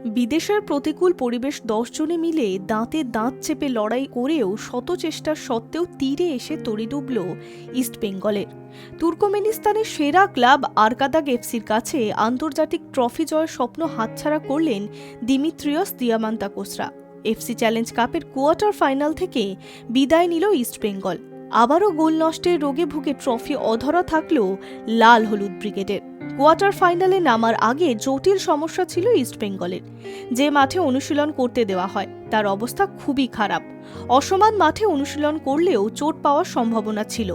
বিদেশের প্রতিকূল পরিবেশ 10 জনে মিলে দাঁতে দাঁত চেপে লড়াই করেও শত চেষ্টার সত্ত্বেও তীরে এসে তরি ডুবল ইস্টবেঙ্গলের। তুর্কমেনিস্তানের সেরা ক্লাব আরকাদাগ এফসির কাছে আন্তর্জাতিক ট্রফি জয়ের স্বপ্ন হাতছাড়া করলেন দিমিত্রিয়স দিয়ামান্তাকোসরা। এফসি চ্যালেঞ্জ কাপের কোয়ার্টার ফাইনাল থেকে বিদায় নিল ইস্টবেঙ্গল। আবারও গোল নষ্টের রোগে ভুগে ট্রফি অধরা থাকলেও লাল হলুদ ব্রিগেডের। কোয়ার্টার ফাইনালে নামার আগে জটিল সমস্যা ছিল ইস্টবেঙ্গলের। যে মাঠে অনুশীলন করতে দেওয়া হয় তার অবস্থা খুবই খারাপ। অসমান মাঠে অনুশীলন করলেও চোট পাওয়ার সম্ভাবনা ছিল।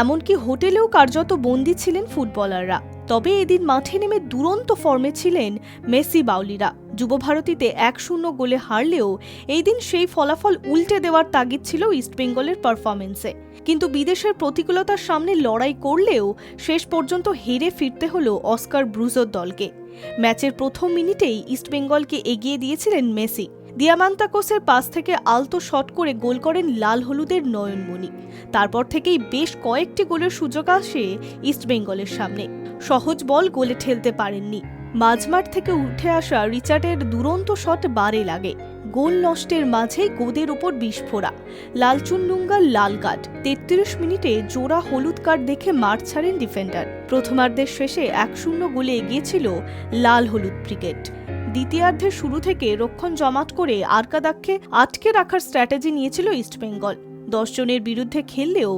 এমনকি হোটেলেও কার্যত বন্দী ছিলেন ফুটবলাররা। তবে এদিন মাঠে নেমে দুরন্ত ফর্মে ছিলেন মেসি বাউলিরা। যুবভারতীতে 1-0 গোলে হারলেও এই দিন সেই ফলাফল উল্টে দেওয়ার তাগিদ ছিল ইস্টবেঙ্গলের পারফরমেন্সে। কিন্তু বিদেশের প্রতিকূলতার সামনে লড়াই করলেও শেষ পর্যন্ত হেরে ফিরতে হলো অস্কার ব্রুজোর দলকে। ম্যাচের প্রথম মিনিটেই ইস্টবেঙ্গলকে এগিয়ে দিয়েছিলেন মেসি। দিয়ামান্তাকোসের পাস থেকে আলতো শট করে গোল করেন লাল হলুদের নয়নমণি। তারপর থেকেই বেশ কয়েকটি গোলের সুযোগ আসে ইস্টবেঙ্গলের সামনে। সহজ বল গোলে ঠেলতে পারেননি। মাঝমাঠ থেকে উঠে আসা রিচার্ডের দুরন্ত শট বারে লাগে। গোল নষ্টের মাঝেই গোদের উপর বিস্ফোরা। লালচুনডুঙ্গার লাল কার্ড। 33 মিনিটে জোড়া হলুদ কার্ড দেখে মাঠ ছাড়েন ডিফেন্ডার। প্রথমার্ধের শেষে 1-0 গোলে এগিয়েছিল লাল হলুদ ব্রিগেড। দ্বিতীয়ার্ধের শুরু থেকে রক্ষণ জমাট করে আরকাদাগকে আটকে রাখার স্ট্র্যাটেজি নিয়েছিল ইস্টবেঙ্গল। 10 জনের বিরুদ্ধে খেললেও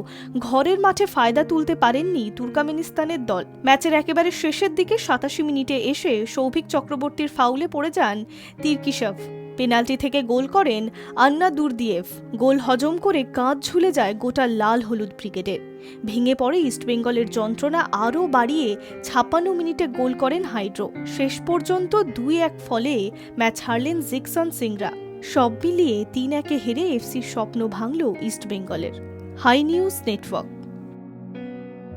ঘরের মাঠে ফায়দা তুলতে পারেননি তুর্কমেনিস্তানের দল। ম্যাচের একেবারে শেষের দিকে 87 মিনিটে এসে সৌভিক চক্রবর্তীর ফাউলে পড়ে যান তিরকিশভ। পেনাল্টি থেকে গোল করেন আন্না দুরদিয়েভ। গোল হজম করে কাঁধ ঝুলে যায় গোটা লাল হলুদ ব্রিগেডের। ভেঙে পড়ে ইস্টবেঙ্গলের যন্ত্রণা আরও বাড়িয়ে 56 মিনিটে গোল করেন হাইড্রো। শেষ পর্যন্ত 2-1 ফলে ম্যাচ হারলেন জিকসন সিংরা। সব মিলিয়ে 3-1 হেরে এফসির স্বপ্ন ভাঙল ইস্টবেঙ্গলের। Hi news network.